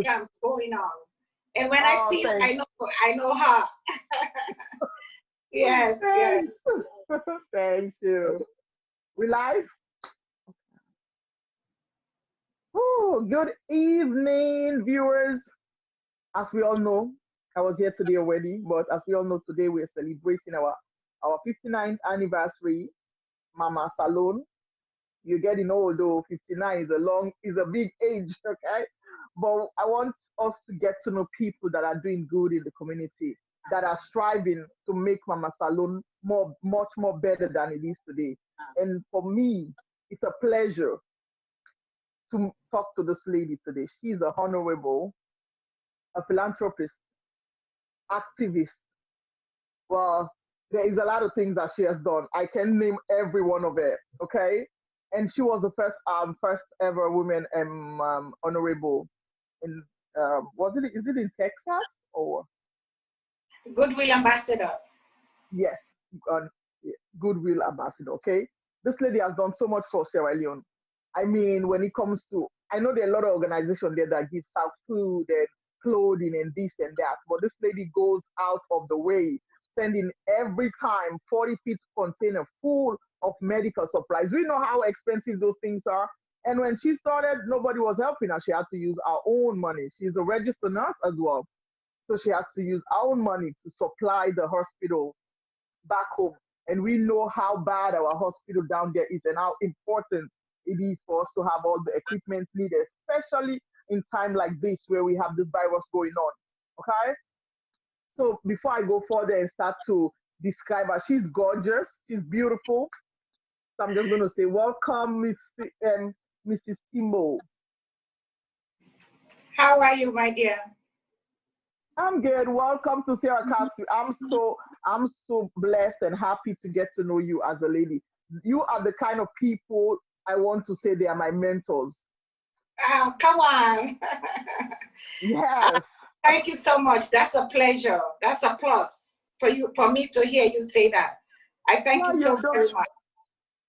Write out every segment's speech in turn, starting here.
programs going on. And when I see her, I know her. Yes, yes. Thank you. We live? Oh, good evening, viewers. As we all know, I was here today already, but as we all know, today we're celebrating our 59th anniversary, Mama Salon. You're getting old though, 59 is a big age, okay? But I want us to get to know people that are doing good in the community, that are striving to make Mama Salon much more better than it is today. And for me, it's a pleasure to talk to this lady today. She's a honorable, a philanthropist, activist. Well, there is a lot of things that she has done. I can name every one of it, okay? And she was the first ever woman honorable in is it in Texas or Goodwill Ambassador? Yes, Goodwill Ambassador. Okay, this lady has done so much for Sierra Leone. I mean, when it comes to, I know there are a lot of organizations there that give out food and clothing and this and that, but this lady goes out of the way, sending every time 40-feet container full of medical supplies. We know how expensive those things are. And when she started, nobody was helping her. She had to use our own money. She's a registered nurse as well. So she has to use our own money to supply the hospital back home. And we know how bad our hospital down there is and how important it is for us to have all the equipment needed, especially in time like this where we have this virus going on. Okay? So before I go further and start to describe her, she's gorgeous, she's beautiful. So I'm just going to say, welcome, Mrs. Timo. How are you, my dear? I'm good. Welcome to SierraCast. I'm so blessed and happy to get to know you as a lady. You are the kind of people I want to say they are my mentors. Oh, come on. Yes. Thank you so much. That's a pleasure. That's a plus for me to hear you say that. I thank you so very much.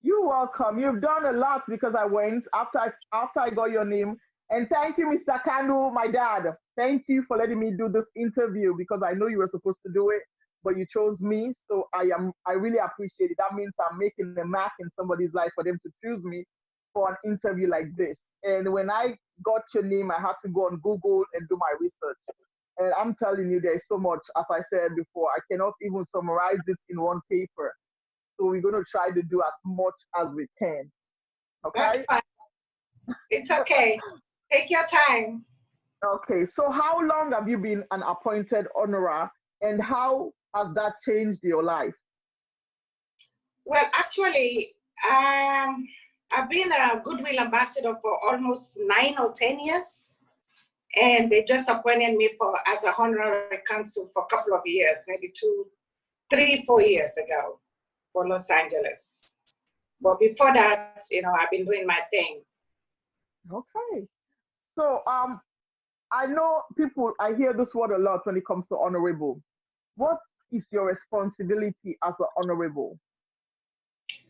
You're welcome. You've done a lot because I went after I got your name. And thank you, Mr. Kanu, my dad. Thank you for letting me do this interview because I know you were supposed to do it, but you chose me. So I really appreciate it. That means I'm making a mark in somebody's life for them to choose me for an interview like this. And when I got your name, I had to go on Google and do my research. And I'm telling you, there's so much, as I said before, I cannot even summarize it in one paper. So we're going to try to do as much as we can. Okay? That's fine. It's okay. Take your time. Okay, so how long have you been an appointed honorer and how has that changed your life? Well, actually, I've been a Goodwill Ambassador for almost 9 or 10 years. And they just appointed me as a honorary consul for a couple of years, maybe 2, 3, 4 years ago for Los Angeles. But before that, I've been doing my thing. Okay. So I know I hear this word a lot when it comes to honorable. What is your responsibility as an honorable?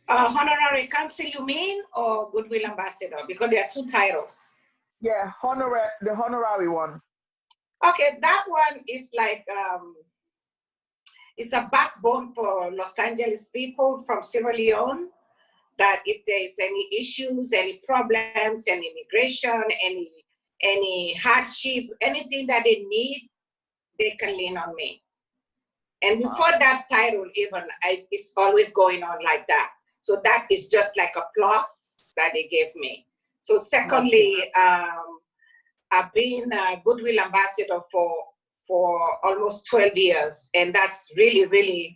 Honorary consul, you mean, or Goodwill Ambassador? Because there are 2 titles. Yeah, the honorary one. Okay, that one is like, it's a backbone for Los Angeles people from Sierra Leone, that if there's any issues, any problems, any immigration, any hardship, anything that they need, they can lean on me. And before that title even, it's always going on like that. So that is just like a plus that they gave me. So secondly, I've been a Goodwill Ambassador for almost 12 years. And that's really,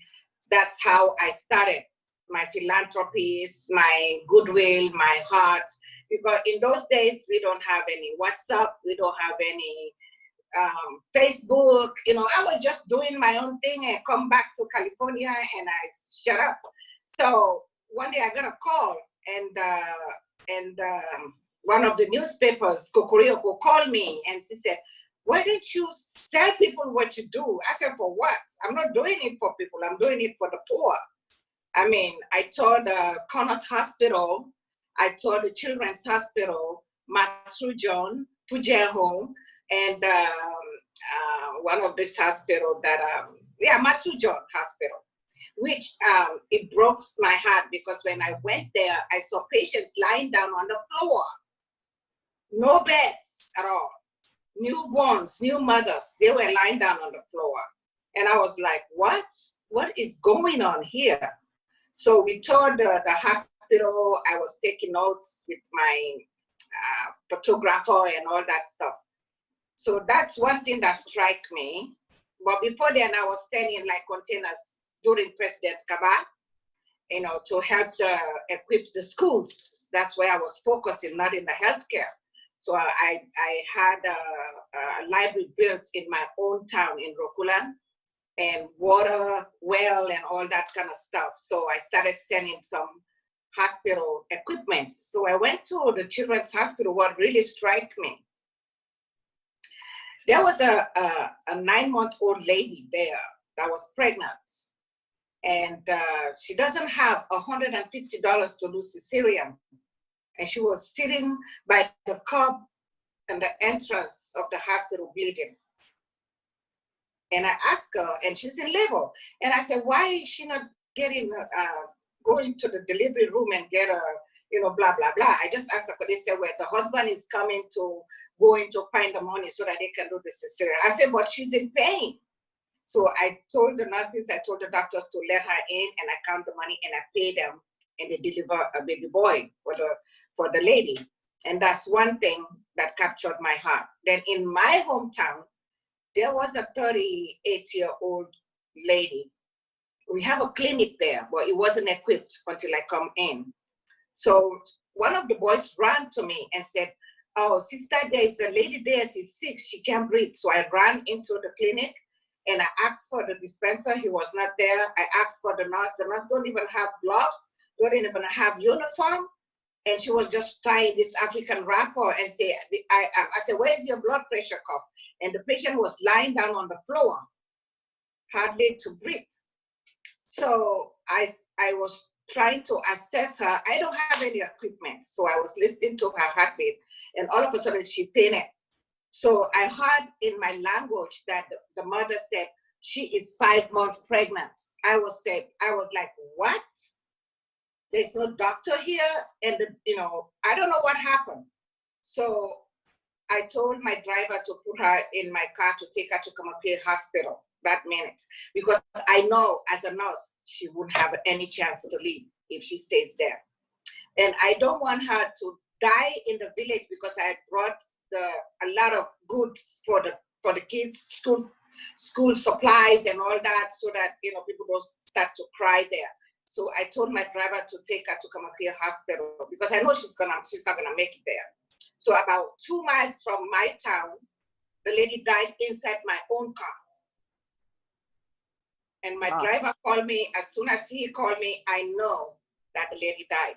that's how I started my philanthropies, my goodwill, my heart. Because in those days, we don't have any WhatsApp, we don't have any Facebook. I was just doing my own thing and come back to California and I shut up. So one day I got a call and one of the newspapers, Kokoriko, called me and she said, why didn't you tell people what you do? I said, for what? I'm not doing it for people. I'm doing it for the poor. I mean, I told the Connaught Hospital, I told the Children's Hospital, Matrujon, Pujeho, And one of this hospital that, Matsu John Hospital, which it broke my heart because when I went there, I saw patients lying down on the floor, no beds at all. Newborns, new mothers, they were lying down on the floor. And I was like, what? What is going on here? So we toured the hospital. I was taking notes with my photographer and all that stuff. So that's one thing that struck me. But before then, I was sending like containers during President Kaba, to help equip the schools. That's where I was focusing, not in the healthcare. So I had a library built in my own town in Rokula, and water, well, and all that kind of stuff. So I started sending some hospital equipment. So I went to the Children's Hospital. What really struck me, there was a 9-month-old lady there that was pregnant. And she doesn't have $150 to do cesarean. And she was sitting by the curb and the entrance of the hospital bleeding. And I asked her, and she's in labor. And I said, why is she not getting, going to the delivery room and get a, blah, blah, blah. I just asked her, they said, well, the husband is going to find the money so that they can do the cesarean. I said, but she's in pain. So I told the nurses, I told the doctors to let her in, and I count the money and I pay them, and they deliver a baby boy for the lady. And that's one thing that captured my heart. Then in my hometown, there was a 38-year-old lady. We have a clinic there, but it wasn't equipped until I come in. So one of the boys ran to me and said, oh, sister, there is a lady there, she's sick, she can't breathe. So I ran into the clinic and I asked for the dispenser, he was not there. I asked for the nurse don't even have gloves, don't even have uniform. And she was just tying this African wrapper and say, I said, where's your blood pressure cuff? And the patient was lying down on the floor, hardly to breathe. So I was trying to assess her. I don't have any equipment. So I was listening to her heartbeat, and all of a sudden she fainted. So I heard in my language that the mother said, she is 5 months pregnant. I was like, what? There's no doctor here. And, I don't know what happened. So I told my driver to put her in my car to take her to Kamapir Hospital that minute, because I know as a nurse, she wouldn't have any chance to leave if she stays there. And I don't want her to die in the village, because I brought a lot of goods for the kids, school supplies and all that, so that people don't start to cry there. So I told my driver to take her to Kamapir Hospital, because I know she's not gonna make it there. So about 2 miles from my town, the lady died inside my own car. And my driver called me. As soon as he called me, I know that the lady died.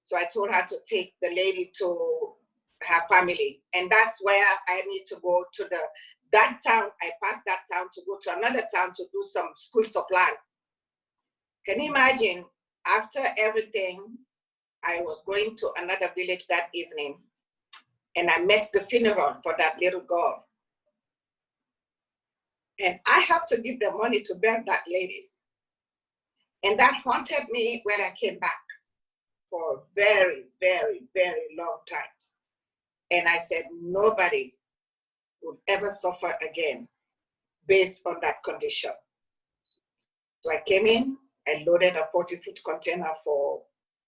So I told her to take the lady to her family. And that's where I need to go to that town. I passed that town to go to another town to do some school supply. Can you imagine, after everything, I was going to another village that evening, and I met the funeral for that little girl. And I have to give the money to bury that lady. And that haunted me when I came back for a very, very, very long time. And I said, nobody would ever suffer again based on that condition. So I came in, I loaded a 40-foot container for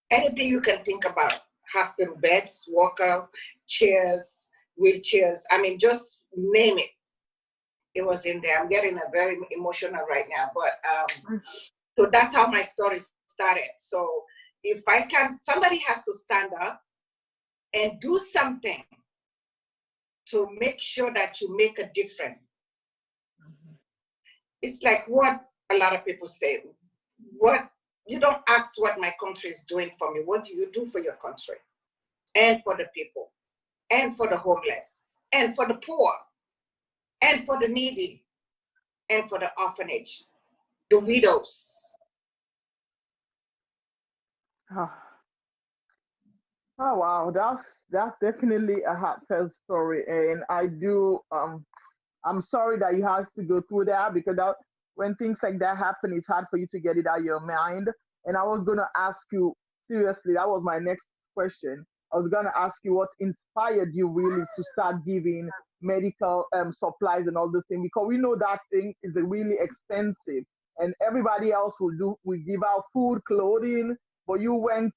anything you can think about. Hospital beds, walker, chairs, wheelchairs. I mean, just name it. It was in there. I'm getting very emotional right now, but so that's how my story started. So if somebody has to stand up and do something to make sure that you make a difference. It's like what a lot of people say, you don't ask what my country is doing for me. What do you do for your country and for the people and for the homeless and for the poor and for the needy and for the orphanage, the widows? Oh wow, that's definitely a heartfelt story, and I do I'm sorry that you have to go through that because that, when things like that happen, it's hard for you to get it out of your mind. And I was gonna ask you seriously, that was my next question. I was gonna ask you what inspired you really to start giving medical supplies and all this thing because we know that thing is really expensive, and everybody else will give out food, clothing, but you went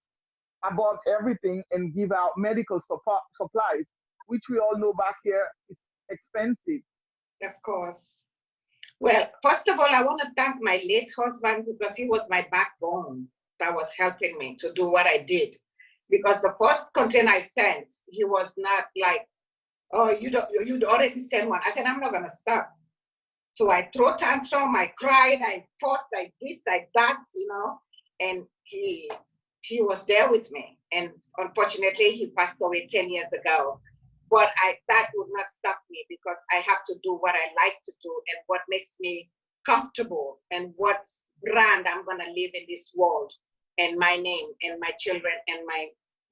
above everything and give out medical supplies, which we all know back here is expensive. Of course. Well, first of all, I want to thank my late husband because he was my backbone that was helping me to do what I did. Because the first container I sent, he was not like, oh, you'd already sent one. I said, I'm not gonna stop. So I threw tantrum, I cried, I fussed, I this, I that, and he was there with me. And unfortunately, he passed away 10 years ago. But that would not stop me because I have to do what I like to do and what makes me comfortable and what brand I'm gonna live in this world and my name and my children and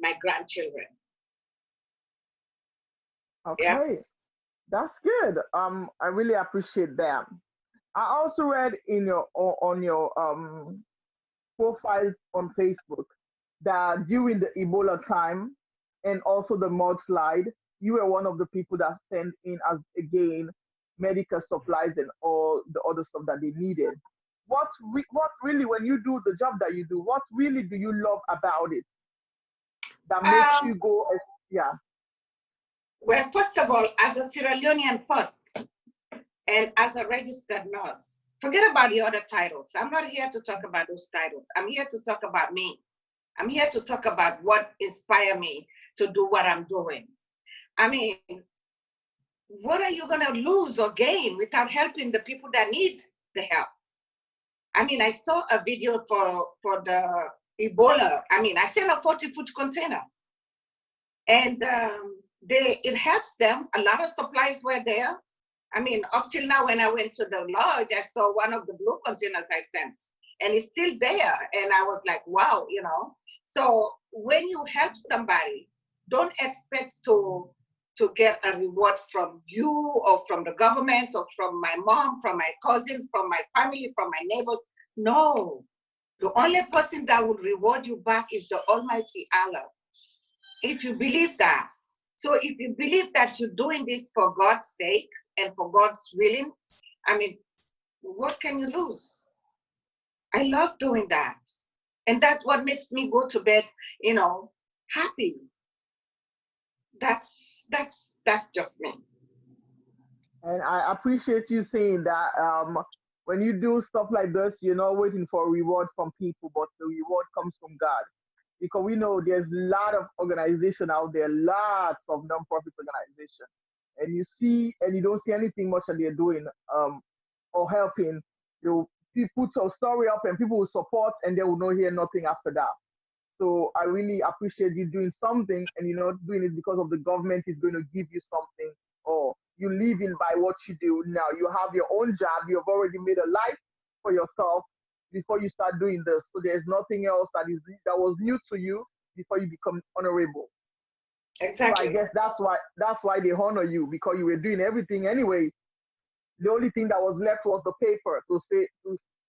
my grandchildren. Yeah. Okay, that's good. I really appreciate that. I also read in your on your profile on Facebook that during the Ebola time and also the mudslide, you were one of the people that sent in as again medical supplies and all the other stuff that they needed. What really when you do the job that you do, what really do you love about it that makes Um, you go? Yeah. well, first of all, as a Sierra Leonean first and as a registered nurse, forget about the other titles. I'm not here to talk about those titles. I'm here to talk about me. I'm here to talk about what inspired me to do what I'm doing. I mean, what are you going to lose or gain without helping the people that need the help? I mean, I saw a video for the Ebola. I mean, I sent a 40-foot container, and it helps them. A lot of supplies were there. I mean, up till now, when I went to the lodge, I saw one of the blue containers I sent, and it's still there. And I was like, wow. So when you help somebody, don't expect to get a reward from you or from the government or from my mom, from my cousin, from my family, from my neighbors. No, the only person that will reward you back is the Almighty Allah. If you believe that. So if you believe that you're doing this for God's sake and for God's willing, I mean, what can you lose? I love doing that. And that's what makes me go to bed, happy. That's just me. And I appreciate you saying that when you do stuff like this, you're not waiting for a reward from people, but the reward comes from God. Because we know there's a lot of organization out there, lots of non-profit organization, and you see, and you don't see anything much that they're doing or helping. You put a story up, and people will support, and they will not hear nothing after that. So I really appreciate you doing something and you're not doing it because of the government is going to give you something or you live in by what you do now. You have your own job, you have already made a life for yourself before you start doing this. So there's nothing else that was new to you before you become honorable. So I Exactly. guess that's why they honor you because you were doing everything anyway. The only thing that was left was the paper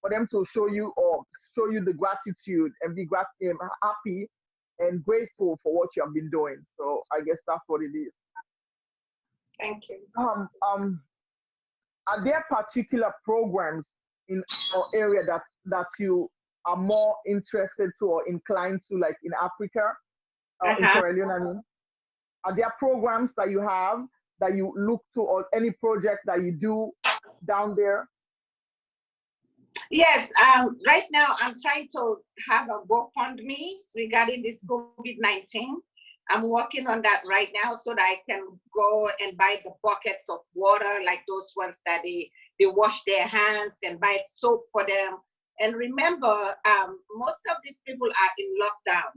for them to show you or show you the gratitude and be happy and grateful for what you have been doing. So I guess that's what it is. Thank you. Are there particular programs in our area that you are more interested to or inclined to, like in Africa, in Uh-huh. Sierra Leone? I mean, are there programs that you have that you look to or any project that you do down there? Yes, right now I'm trying to have a GoFundMe regarding this COVID-19. I'm working on that right now so that I can go and buy the buckets of water, like those ones that they wash their hands and buy soap for them. And remember, most of these people are in lockdown.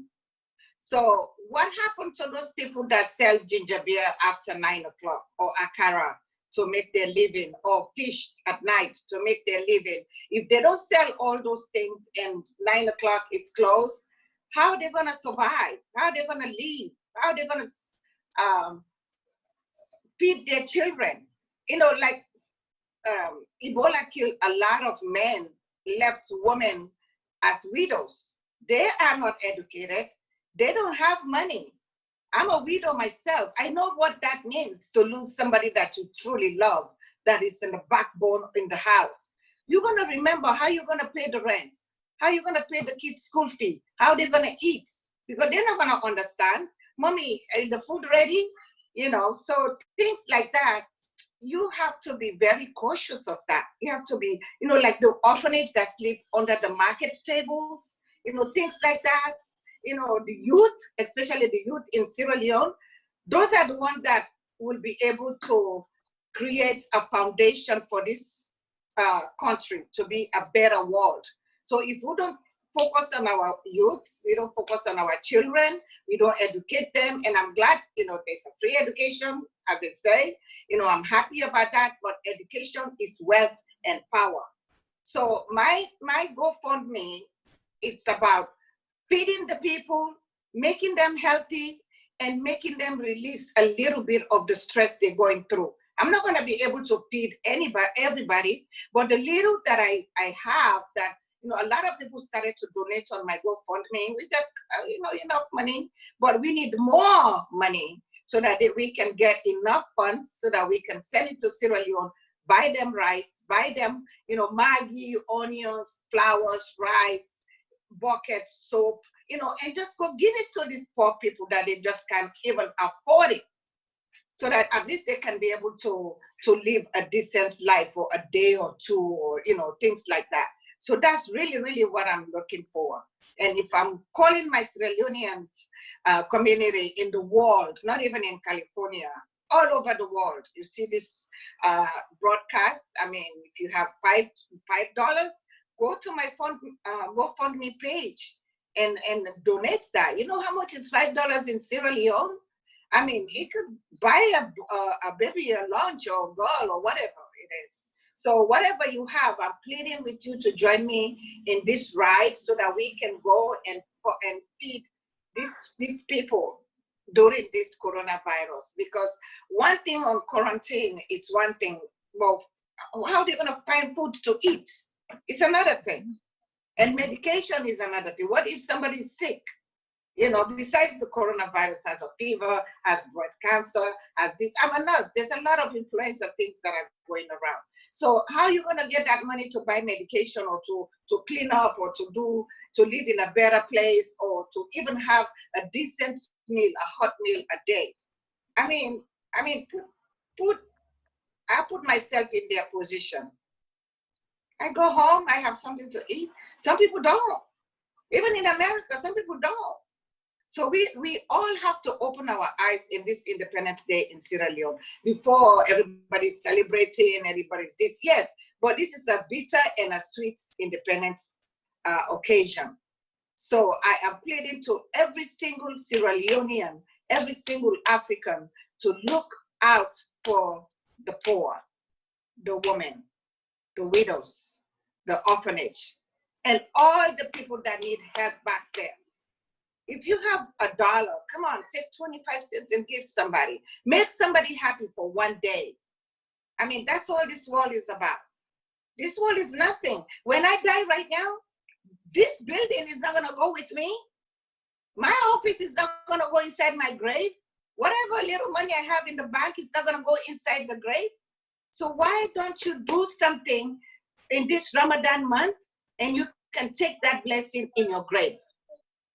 So what happened to those people that sell ginger beer after 9 o'clock or akara to make their living or fish at night to make their living? If they don't sell all those things and 9 o'clock is closed, how are they going to survive? How are they going to live? How are they going to feed their children? Like Ebola killed a lot of men, left women as widows. They are not educated. They don't have money. I'm a widow myself. I know what that means to lose somebody that you truly love, that is in the backbone in the house. You're going to remember how you're going to pay the rents, how you're going to pay the kids' school fee, how they're going to eat, because they're not going to understand. Mommy, is the food ready? So things like that, you have to be very cautious of that. You have to be, like the orphanage that sleep under the market tables, things like that. The youth, especially the youth in Sierra Leone, those are the ones that will be able to create a foundation for this country to be a better world. So if we don't focus on our youths, we don't focus on our children, we don't educate them, and I'm glad, there's a free education, as they say, I'm happy about that, but education is wealth and power. So my GoFundMe, it's about feeding the people, making them healthy, and making them release a little bit of the stress they're going through. I'm not going to be able to feed everybody, but the little that I have, that a lot of people started to donate on my GoFundMe. We got enough money, but we need more money so that we can get enough funds so that we can send it to Sierra Leone, buy them rice, buy them Maggi, onions, flowers, rice, buckets, soap, and just go give it to these poor people that they just can't even afford it, so that at least they can be able to live a decent life for a day or two, or things like that. So that's really, really what I'm looking for. And if I'm calling my Sierra Leoneans community in the world, not even in California, all over the world, you see this broadcast. I mean, if you have $5, go to my GoFundMe page and donate that. You know how much is $5 in Sierra Leone? I mean, it could buy a baby a lunch, or a girl, or whatever it is. So whatever you have, I'm pleading with you to join me in this ride so that we can go and feed these people during this coronavirus. Because one thing on quarantine is one thing. Well, how are they going to find food to eat? It's another thing. And medication is another thing. What if somebody's sick? Besides the coronavirus, has a fever, has blood cancer, has this. I'm a nurse. There's a lot of influenza things that are going around. So how are you going to get that money to buy medication, or to clean up, or to live in a better place, or to even have a decent meal, a hot meal a day? I mean, I put myself in their position. I go home, I have something to eat. Some people don't. Even in America, some people don't. So we all have to open our eyes in this Independence Day in Sierra Leone before everybody's celebrating, everybody's this. Yes, but this is a bitter and a sweet independence occasion. So I am pleading to every single Sierra Leonean, every single African, to look out for the poor, the women, the widows, the orphanage, and all the people that need help back there. If you have $1, come on, take 25 cents and give somebody. Make somebody happy for one day. I mean, that's all this world is about. This world is nothing. When I die right now, this building is not going to go with me. My office is not going to go inside my grave. Whatever little money I have in the bank is not going to go inside the grave. So why don't you do something in this Ramadan month, and you can take that blessing in your grave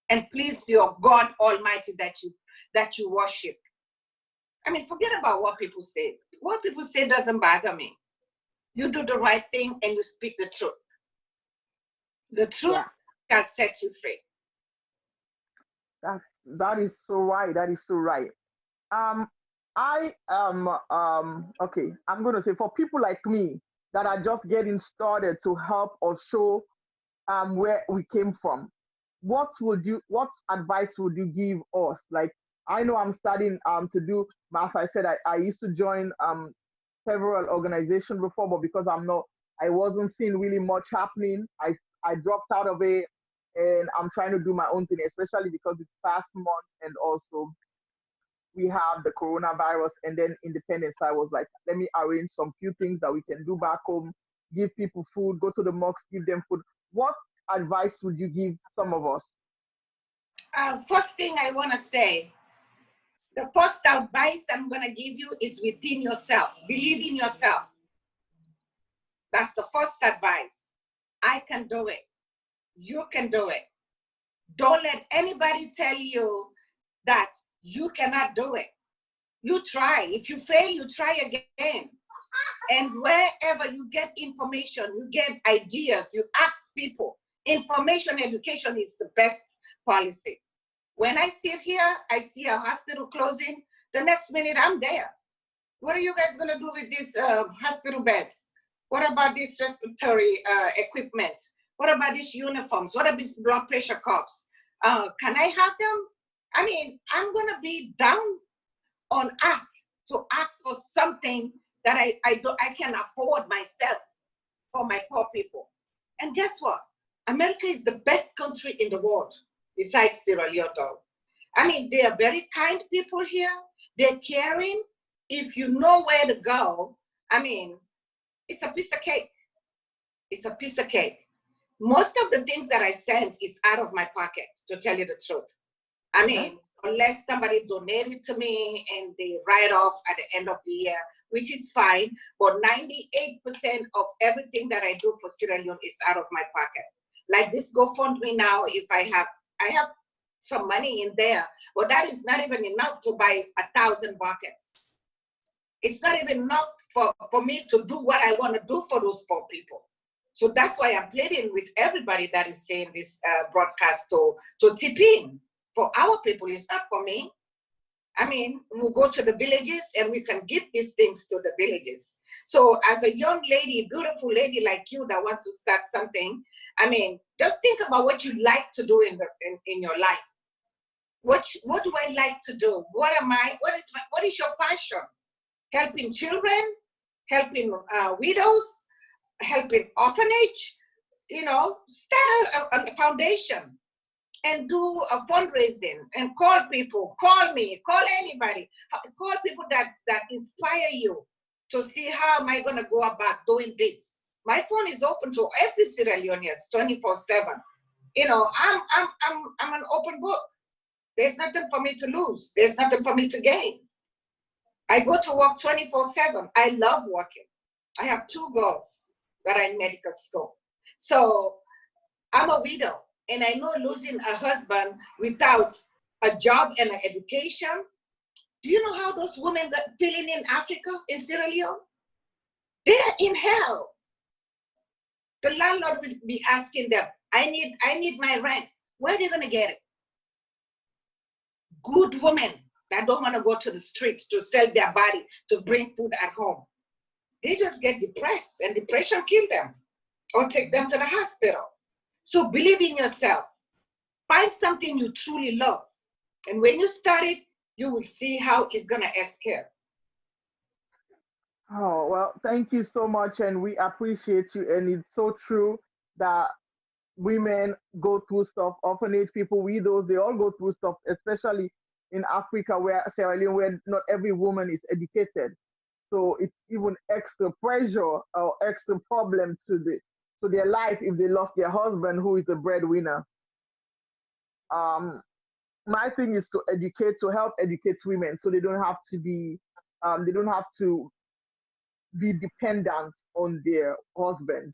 and please your God Almighty that you worship. I mean, forget about what people say. What people say doesn't bother me. You do the right thing and you speak the truth. The truth can set you free. That is so right. That is so right. I am okay. I'm gonna say, for people like me that are just getting started, to help or show where we came from, what advice would you give us? Like, I know I'm starting to do, as I said, I used to join several organizations before, but because I wasn't seeing really much happening, I dropped out of it. and I'm trying to do my own thing, especially because it's past month and also we have the coronavirus and then independence. So I was like, let me arrange some few things that we can do back home, give people food, go to the mosque, give them food. What advice would you give some of us? First thing I want to say, the first advice I'm going to give you is within yourself. Believe in yourself. That's the first advice. I can do it. You can do it. Don't let anybody tell you that you cannot do it. You try. If you fail, you try again. And wherever you get information, you get ideas, you ask people. Information education is the best policy. When I sit here, I see a hospital closing. The next minute, I'm there. What are you guys going to do with these hospital beds? What about this respiratory equipment? What about these uniforms? What about these blood pressure cuffs? Can I have them? I mean, I'm going to be down on earth to ask for something that I can afford myself for my poor people. And guess what? America is the best country in the world besides Sierra Leone. I mean, they are very kind people here. They're caring. If you know where to go, I mean, it's a piece of cake. It's a piece of cake. Most of the things that I sent is out of my pocket, to tell you the truth. I mean, unless somebody donated to me and they write off at the end of the year, which is fine, but 98% of everything that I do for Sierra Leone is out of my pocket. Like this GoFundMe now, if I have some money in there, but that is not even enough to buy 1,000 buckets. It's not even enough for me to do what I want to do for those poor people. So that's why I'm pleading with everybody that is saying this broadcast to tip in. For our people, it's not for me. I mean, we'll go to the villages and we can give these things to the villages. So as a young lady, beautiful lady like you that wants to start something, I mean, just think about what you like to do in your life. What do I like to do? What is your passion? Helping children, helping widows, helping orphanage, start a foundation and do a fundraising and call people, call me, call anybody, call people that inspire you to see how am I going to go about doing this. My phone is open to every Sierra Leonean 24/7. I'm an open book. There's nothing for me to lose. There's nothing for me to gain. I go to work 24/7. I love working. I have 2 girls that are in medical school. So I'm a widow. And I know losing a husband without a job and an education. Do you know how those women got feeling in Africa, in Sierra Leone? They're in hell. The landlord will be asking them, I need my rent. Where are they going to get it? Good women that don't want to go to the streets to sell their body to bring food at home. They just get depressed and depression kill them or take them to the hospital. So believe in yourself. Find something you truly love. And when you start it, you will see how it's going to escalate. Oh, well, thank you so much. And we appreciate you. And it's so true that women go through stuff, orphanage people, widows, they all go through stuff, especially in Africa, where Sierra Leone, where not every woman is educated. So it's even extra pressure or extra problem to their life if they lost their husband, who is the breadwinner. Um, my thing is to educate, to help educate women, so they don't have to be dependent on their husband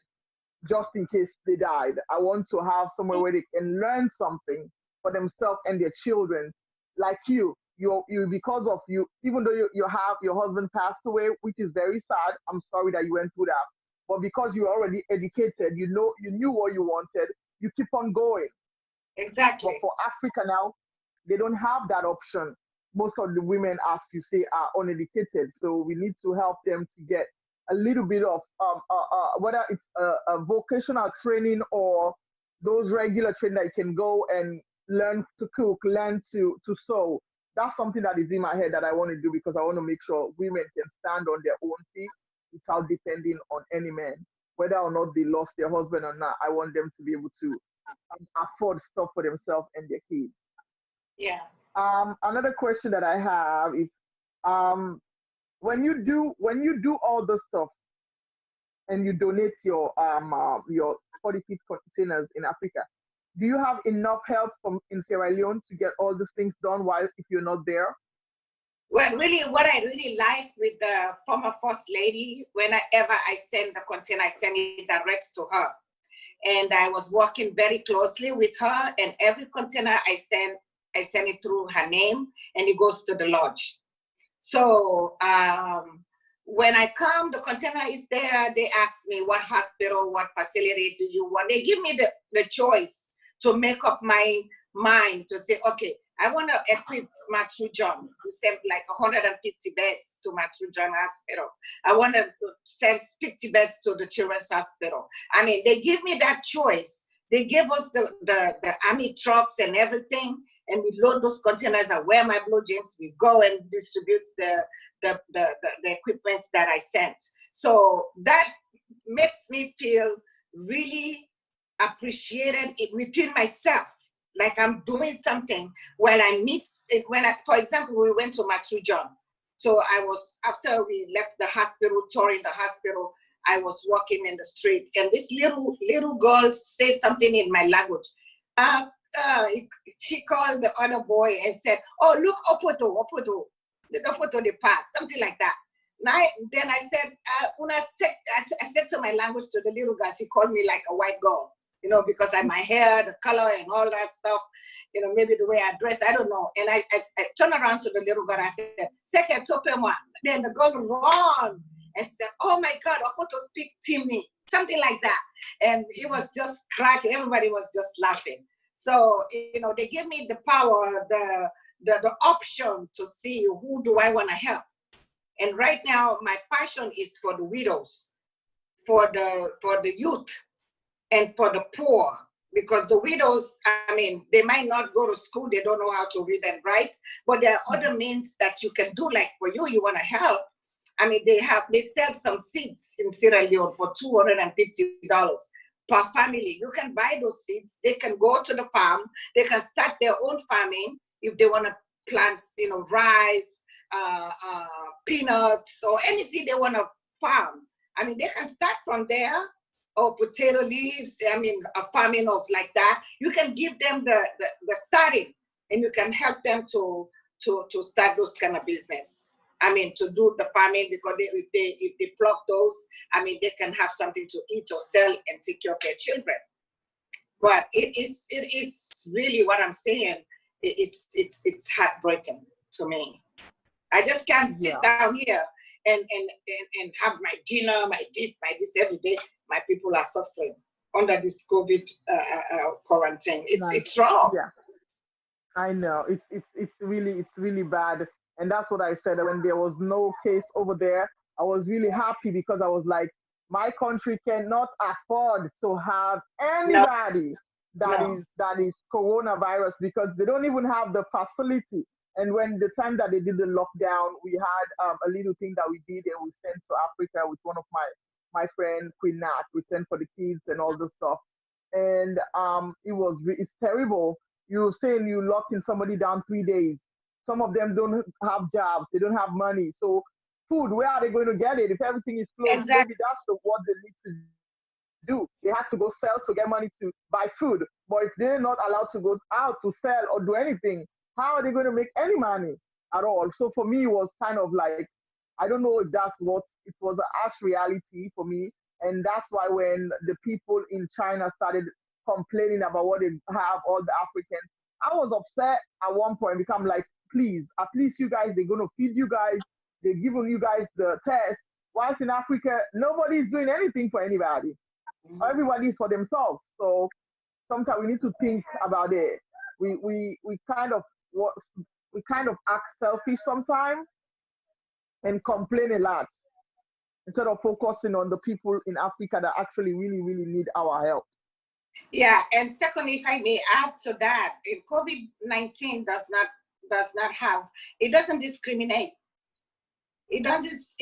just in case they died. I want to have somewhere where they can learn something for themselves and their children. Like you because of you, even though you have your husband passed away, which is very sad. I'm sorry that you went through that. But because you're already educated, you knew what you wanted, you keep on going. Exactly. But for Africa now, they don't have that option. Most of the women, as you say, are uneducated. So we need to help them to get a little bit of whether it's a vocational training or those regular training that you can go and learn to cook, learn to sew. That's something that is in my head that I want to do, because I want to make sure women can stand on their own feet without depending on any man. Whether or not they lost their husband or not, I want them to be able to afford stuff for themselves and their kids. Yeah. Another question that I have is, um, when you do all this stuff and you donate your 40 feet containers in Africa, do you have enough help from in Sierra Leone to get all these things done while if you're not there? Well, really, what I really like with the former first lady, whenever I send the container, I send it direct to her. And I was working very closely with her, and every container I send it through her name, and it goes to the lodge. So when I come, the container is there. They ask me what hospital, what facility do you want. They give me the choice to make up my mind to say, okay, I want to equip Matthew John to send like 150 beds to Matthew John Hospital. I want to send 50 beds to the Children's Hospital. I mean, they give me that choice. They give us the army trucks and everything, and we load those containers. I wear my blue jeans. We go and distribute the equipments that I sent. So that makes me feel really appreciated within myself, like I'm doing something while I meet. For example, we went to Matthew John. So I was, after we left the hospital, touring the hospital, I was walking in the street, and this little girl said something in my language. She called the other boy and said, "Oh, look, Opoto, the pass," something like that. Then I said, I said to my language to the little girl. She called me like a white girl, because I my hair, the color, and all that stuff. Maybe the way I dress, I don't know. And I turned around to the little girl. I said, "Seke tope moi." Then the girl ran and said, "Oh my God, Opoto speak Timni," something like that. And it was just cracking. Everybody was just laughing. So, they give me the power, the option to see who do I want to help. And right now, my passion is for the widows, for the youth, and for the poor. Because the widows, I mean, they might not go to school, they don't know how to read and write, but there are other means that you can do. Like for you want to help. I mean, they sell some seeds in Sierra Leone for $250 per family. You can buy those seeds. They can go to the farm. They can start their own farming if they want to plant, rice, peanuts, or anything they want to farm. I mean, they can start from there, or potato leaves. I mean, a farming of like that. You can give them the starting, and you can help them to start those kind of business. I mean, to do the farming, because if they pluck those, I mean, they can have something to eat or sell and take care of their children. But it is really what I'm saying. It's heartbreaking to me. I just can't sit down here and have my dinner, my this every day. My people are suffering under this COVID quarantine. It's wrong. Yeah, I know. It's really bad. And that's what I said. When there was no case over there, I was really happy because I was like, my country cannot afford to have No, anybody no. that is coronavirus because they don't even have the facility. And when the time that they did the lockdown, we had a little thing that we did and we sent to Africa with one of my friend Queen Nat. We sent for the kids and all this stuff. And it's terrible. You're saying you locking somebody down 3 days. Some of them don't have jobs. They don't have money. So food, where are they going to get it? If everything is closed, Exactly. maybe that's what they need to do. They have to go sell to get money to buy food. But if they're not allowed to go out to sell or do anything, how are they going to make any money at all? So for me, it was kind of like, I don't know if that's what it was, a harsh reality for me. And that's why when the people in China started complaining about what they have, all the Africans, I was upset at one point because I'm like, please, at least you guys, they're going to feed you guys. They're giving you guys the test. Whilst in Africa, nobody's doing anything for anybody. Everybody's for themselves. So sometimes we need to think about it. We kind of we kind of act selfish sometimes and complain a lot instead of focusing on the people in Africa that actually really, really need our help. Yeah, and secondly, if I may add to that, COVID-19 does not have, it doesn't discriminate. It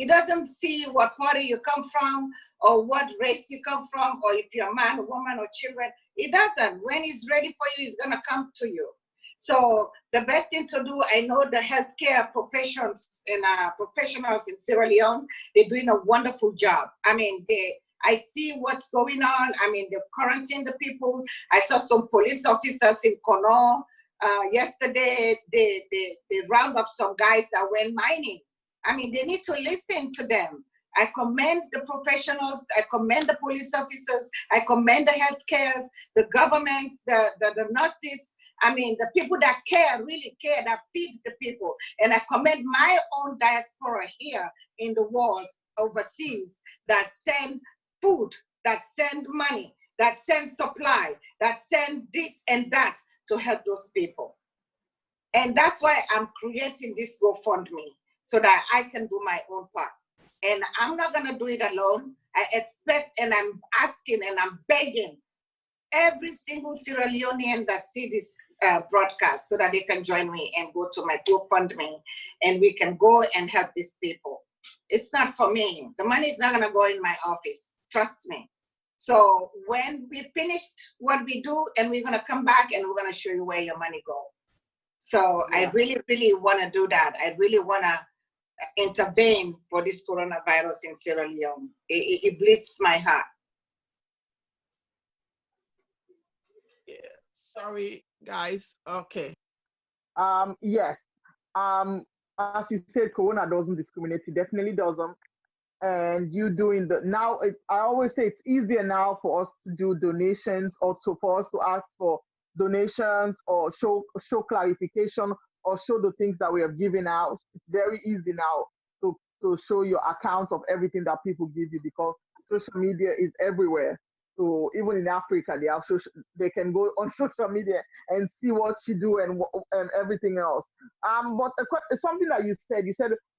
doesn't see what party you come from or what race you come from or if you're a man, woman, or children. It doesn't. When he's ready for you, he's gonna come to you. So the best thing to do, I know the healthcare professions and professionals in Sierra Leone, they're doing a wonderful job. I mean, I see what's going on. I mean, they're quarantining the people. I saw some police officers in Kono yesterday. They round up some guys that went mining. I mean, they need to listen to them. I commend the professionals. I commend the police officers. I commend the healthcare, the governments, the nurses. I mean, the people that care, really care, that feed the people. And I commend my own diaspora here in the world, overseas, that send food, that send money, that send supply, that send this and that to help those people. And that's why I'm creating this GoFundMe, so that I can do my own part. And I'm not gonna do it alone. I expect, and I'm asking, and I'm begging every single Sierra Leonean that see this broadcast so that they can join me and go to my GoFundMe and we can go and help these people. It's not for me. The money is not gonna go in my office, trust me. So when we finished what we do, and we're gonna come back and we're gonna show you where your money goes. So yeah. I really, really wanna do that. I really wanna intervene for this coronavirus in Sierra Leone. It bleeds my heart. Yeah, sorry guys. Okay. Yes. As you said, Corona doesn't discriminate. It definitely doesn't. And you doing the now. I always say it's easier now for us to do donations, also for us to ask for donations or show clarification or show the things that we have given out. It's very easy now to show your account of everything that people give you, because social media is everywhere. So even in Africa, they can go on social media and see what you do and everything else. But it's something that you said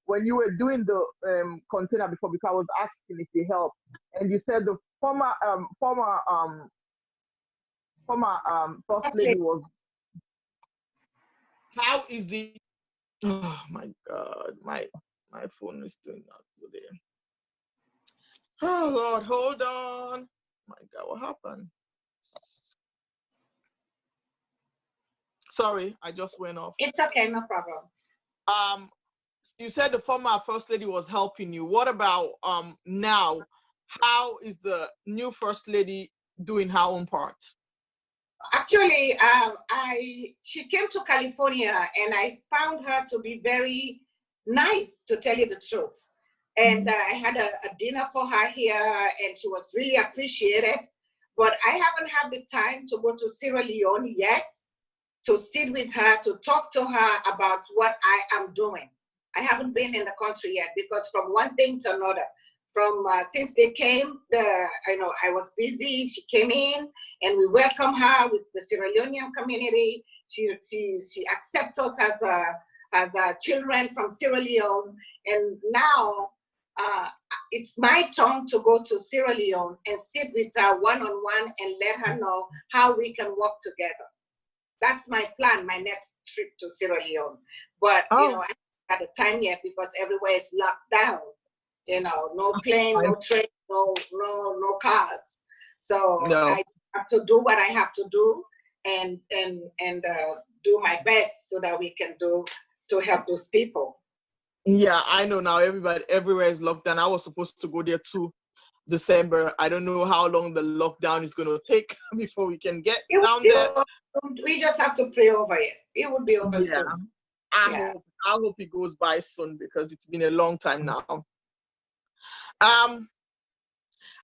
when you were doing the container before, because I was asking if they help, and you said the former first lady was. How is it? Oh my God, my phone is doing that today. Oh Lord, hold on. My God, what happened? Sorry, I just went off. It's okay, no problem. You said the former first lady was helping you. What about now? How is the new first lady doing her own part? Actually, she came to California, and I found her to be very nice, to tell you the truth. And I had a dinner for her here, and she was really appreciated. But I haven't had the time to go to Sierra Leone yet, to sit with her, to talk to her about what I am doing. I haven't been in the country yet, because from one thing to another, since they came, I was busy. She came in, and we welcomed her with the Sierra Leonean community. She accepts us as children from Sierra Leone, and now it's my turn to go to Sierra Leone and sit with her one-on-one and let her know how we can work together. That's my plan, my next trip to Sierra Leone. But I haven't had the time yet, because everywhere is locked down. No plane, no train, no cars. So no. I have to do what I have to do and do my best so that we can to help those people. Yeah, I know now everywhere is locked down. I was supposed to go there too, December. I don't know how long the lockdown is going to take before we can get down there. We just have to pray over it. It will be over soon. I hope it goes by soon, because it's been a long time now.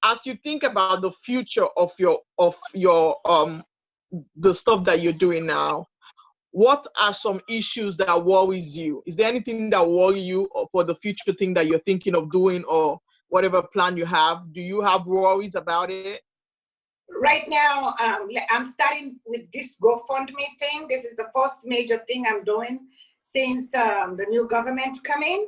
As you think about the future of your the stuff that you're doing now, what are some issues that worries you? Is there anything that worries you for the future thing that you're thinking of doing, or whatever plan you have? Do you have worries about it? Right now, I'm starting with this GoFundMe thing. This is the first major thing I'm doing since the new government's come in.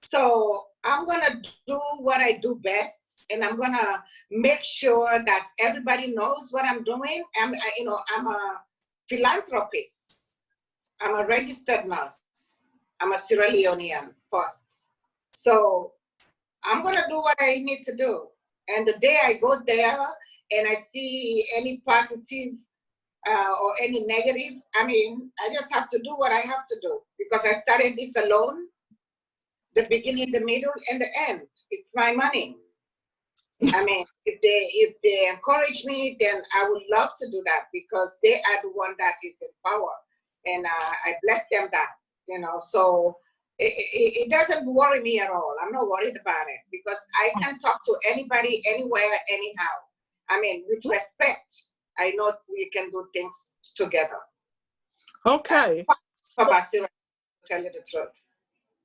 So I'm gonna do what I do best, and I'm gonna make sure that everybody knows what I'm doing. I'm a philanthropist. I'm a registered nurse. I'm a Sierra Leonean first. So I'm gonna do what I need to do. And the day I go there and I see any positive or any negative, I mean, I just have to do what I have to do because I started this alone, the beginning, the middle, and the end. It's my money. I mean, if they encourage me, then I would love to do that because they are the one that is in power, and I bless them that, you know. So it doesn't worry me at all. I'm not worried about it because I can talk to anybody, anywhere, anyhow. I mean, with respect, I know we can do things together. Okay. Papa, to tell you the truth.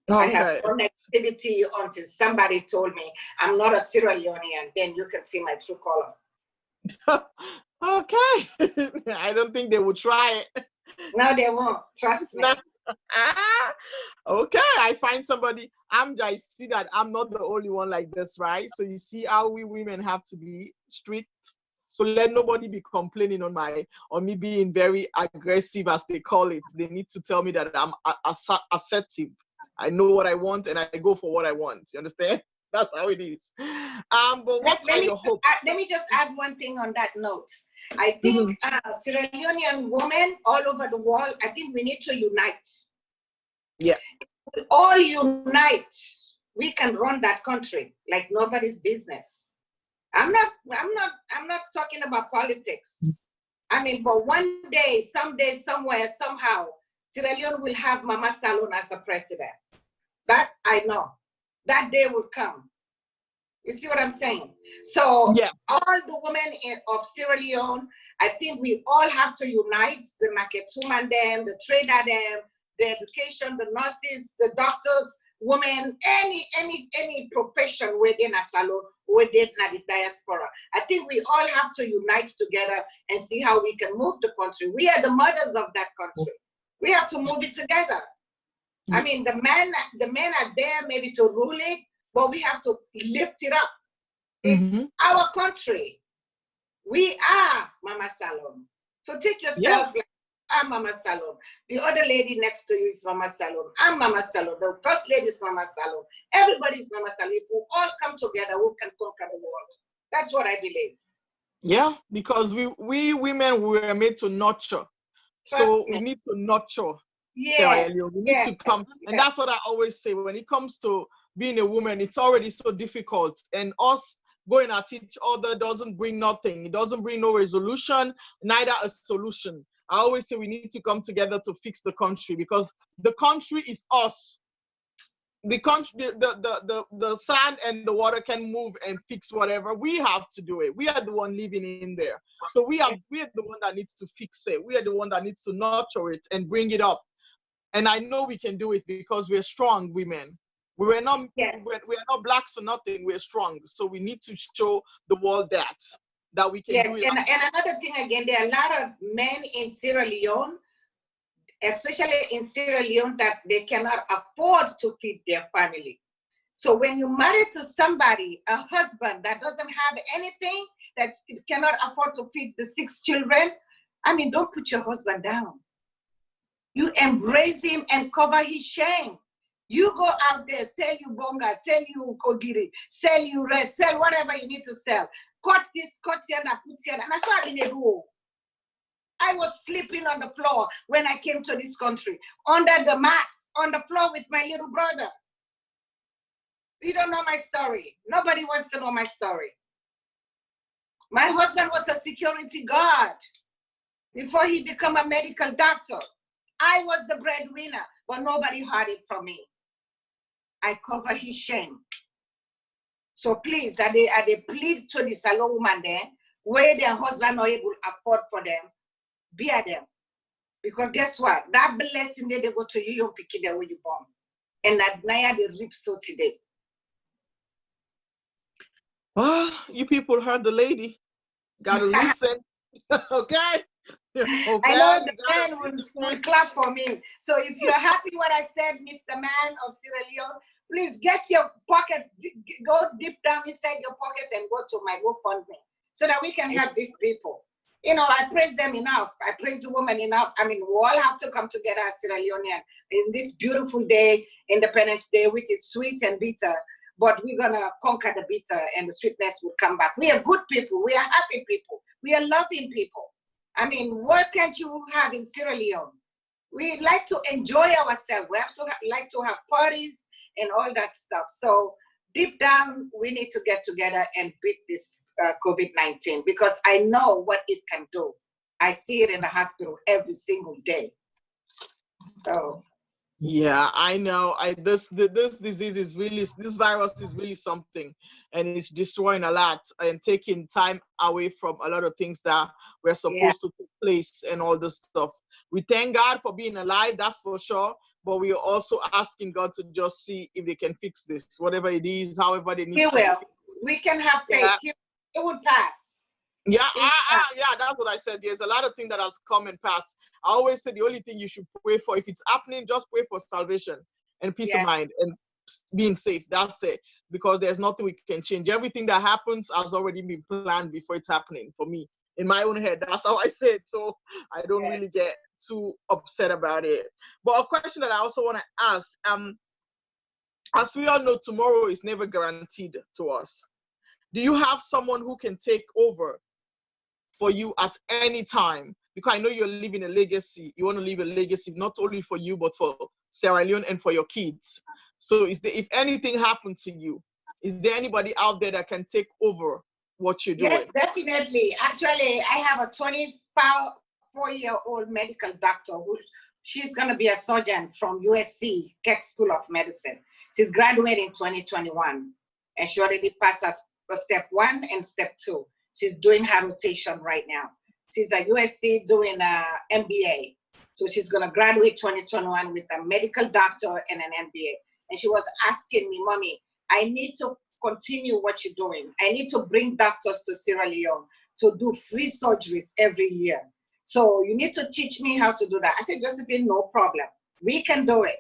Okay. I have no negativity until somebody told me I'm not a Sierra Leonean. Then you can see my true color. Okay. I don't think they will try it. No, they won't. Trust me. Okay, I find somebody. I see that I'm not the only one like this, right? So you see how we women have to be strict. So let nobody be complaining on me being very aggressive, as they call it. They need to tell me that I'm assertive. I know what I want and I go for what I want. You understand? That's how it is. But what are your hopes? Let me just add one thing on that note. I think Sierra Leonean women all over the world, I think we need to unite. Yeah. If we all unite, we can run that country like nobody's business. I'm not talking about politics. I mean, but one day, someday, somewhere, somehow, Sierra Leone will have Mama Salon as a president. That's, I know. That day will come. You see what I'm saying? So yeah. All the women of Sierra Leone, I think we all have to unite, the market woman them, the trader them, the education, the nurses, the doctors, women, any profession within a salon, within the diaspora. I think we all have to unite together and see how we can move the country. We are the mothers of that country. We have to move it together. I mean, the men are there maybe to rule it, but we have to lift it up. It's our country. We are Mama Salon. So take yourself like, I'm Mama Salon. The other lady next to you is Mama Salon. I'm Mama Salon. The first lady is Mama Salon. Everybody's Mama Salon. If we all come together, we can conquer the world. That's what I believe. Yeah, because we women were made to nurture. So we need to nurture. Yes, we need to come. And that's what I always say. When it comes to being a woman, it's already so difficult. And us going at each other doesn't bring nothing. It doesn't bring no resolution, neither a solution. I always say we need to come together to fix the country because the country is us. The country, the sand and the water can move and fix whatever. We have to do it. We are the one living in there. So we are the one that needs to fix it. We are the one that needs to nurture it and bring it up. And I know we can do it because we're strong women. We are not blacks for nothing. We're strong. So we need to show the world that we can do it. And another thing again, there are a lot of men in Sierra Leone, especially in Sierra Leone, that they cannot afford to feed their family. So when you marry to somebody, a husband that doesn't have anything, that cannot afford to feed the 6 children, I mean, don't put your husband down. You embrace him and cover his shame. You go out there, sell you bonga, sell you kogiri, sell you rest, sell whatever you need to sell. Cut this, cut here, and put here. And that's what I didn't do. I was sleeping on the floor when I came to this country, under the mats, on the floor with my little brother. You don't know my story. Nobody wants to know my story. My husband was a security guard before he became a medical doctor. I was the breadwinner, but nobody heard it from me. I cover his shame. So please, I plead to the salon woman there, where their husband not able to afford for them, bear them. Because guess what? That blessing they go to you, you pick it where you born. And that Naya they reap so today. Well, you people heard the lady. Gotta listen. Okay? Okay. I know the man will clap for me. So if you're happy what I said, Mr. Man of Sierra Leone, please get your pocket, go deep down inside your pocket and go to my GoFundMe so that we can help these people. you know, I praise them enough. I praise the woman enough. I mean, we all have to come together as Sierra Leonean in this beautiful day, Independence Day, which is sweet and bitter. But we're going to conquer the bitter and the sweetness will come back. We are good people. We are happy people. We are loving people. I mean, what can't you have in Sierra Leone? We like to enjoy ourselves. We have to like to have parties and all that stuff. So deep down, we need to get together and beat this COVID-19 because I know what it can do. I see it in the hospital every single day. So. Yeah, I know. This disease is really, this virus is really something, and it's destroying a lot and taking time away from a lot of things that were supposed to take place and all this stuff. We thank God for being alive, that's for sure. But we are also asking God to just see if they can fix this, whatever it is, however they need He to. will. We can have faith. Yeah. It will pass. Yeah, yeah, that's what I said. There's a lot of things that has come and passed. I always say the only thing you should pray for, if it's happening, just pray for salvation and peace of mind and being safe. That's it. Because there's nothing we can change. Everything that happens has already been planned before it's happening for me. In my own head, that's how I say it. So I don't really get too upset about it. But a question that I also want to ask, as we all know, tomorrow is never guaranteed to us. Do you have someone who can take over for you at any time? Because I know you're leaving a legacy. You want to leave a legacy not only for you, but for Sierra Leone and for your kids. So if anything happened to you, is there anybody out there that can take over what you're doing? Yes, definitely. Actually, I have a 24-year-old medical doctor she's going to be a surgeon from USC, Keck School of Medicine. She's graduating in 2021, and she already passed us step 1 and step 2. She's doing her rotation right now. She's at USC doing an MBA. So she's going to graduate 2021 with a medical doctor and an MBA. And she was asking me, Mommy, I need to continue what you're doing. I need to bring doctors to Sierra Leone to do free surgeries every year. So you need to teach me how to do that. I said, Josephine, no problem. We can do it.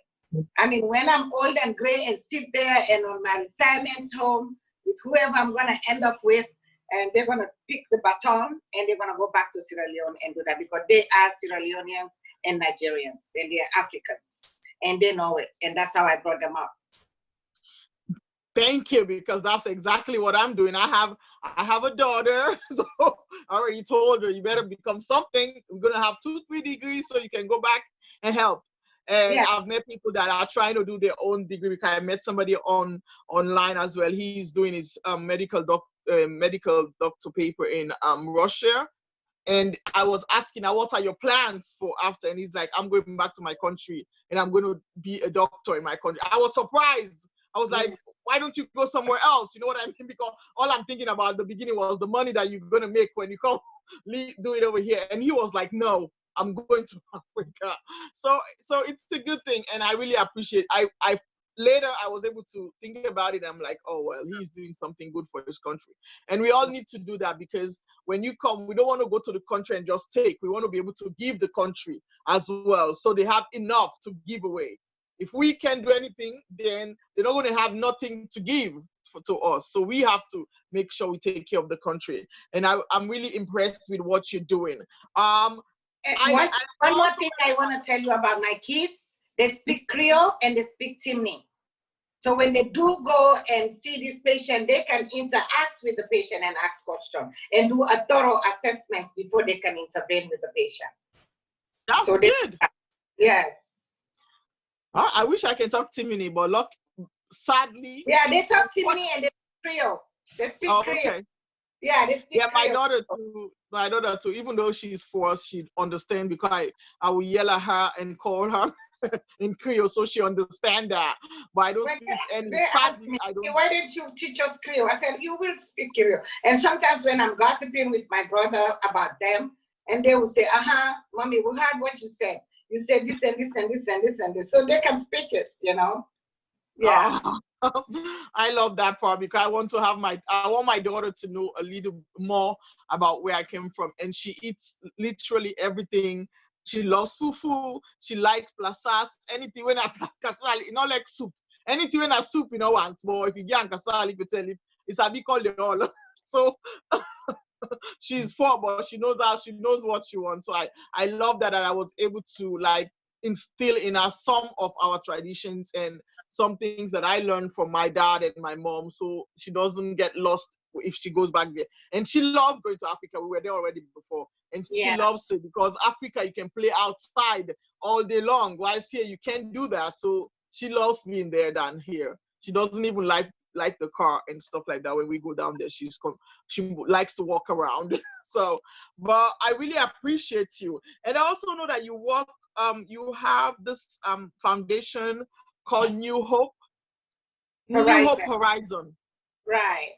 I mean, when I'm old and gray and sit there and on my retirement home with whoever I'm going to end up with, and they're going to pick the baton and they're going to go back to Sierra Leone and do that because they are Sierra Leoneans and Nigerians and they're Africans and they know it. And that's how I brought them up. Thank you, because that's exactly what I'm doing. I have a daughter, so I already told her, you better become something. We're going to have 2-3 degrees so you can go back and help. And I've met people that are trying to do their own degree, because I met somebody online as well. He's doing his medical doctor paper in Russia. And I was asking, what are your plans for after? And he's like, I'm going back to my country and I'm going to be a doctor in my country. I was surprised. I was like, why don't you go somewhere else? You know what I mean? Because all I'm thinking about at the beginning was the money that you're going to make when you come do it over here. And he was like, no, I'm going to Africa. So it's a good thing. And I really appreciate later I was able to think about it. I'm like, oh, well, he's doing something good for his country. And we all need to do that, because when you come, we don't want to go to the country and just take. We want to be able to give the country as well, so they have enough to give away. If we can't do anything, then they're not going to have nothing to give to us. So we have to make sure we take care of the country. And I'm really impressed with what you're doing. One more thing I want to tell you about my kids. They speak Creole and they speak Timni. So when they do go and see this patient, they can interact with the patient and ask questions and do a thorough assessment before they can intervene with the patient. That's good. Yes. I wish I can talk Timini, but sadly. Yeah, they talk Timini and they speak Creole. They speak Creole. Okay. Yeah, they speak Creole. My daughter too, even though she's 4, she understands, because I will yell at her and call her in Creole so she understands that. But I don't speak any. Sadly, why didn't you teach us Creole? I said, you will speak Creole. And sometimes when I'm gossiping with my brother about them, and they will say, Mommy, we heard what you said. You said this and this and this and this and this. So they can speak it, you know? Yeah. I love that part, because I want my daughter to know a little more about where I came from. And she eats literally everything. She loves fufu. She likes plasas. Anything when I kasali, not like soup. Anything when I soup, want. But if you get kasali, you tell him, it's a big call the all. So she's 4, but she knows what she wants. So I love that I was able to like instill in her some of our traditions and some things that I learned from my dad and my mom, so she doesn't get lost if she goes back there. And she loved going to Africa. We were there already before. And she Yeah. loves it because Africa, you can play outside all day long. Whilst here, you can't do that. So she loves being there than here. She doesn't even like the car and stuff like that. When we go down there, she likes to walk around. So, but I really appreciate you. And I also know that you have this foundation called New Hope Horizon. Right.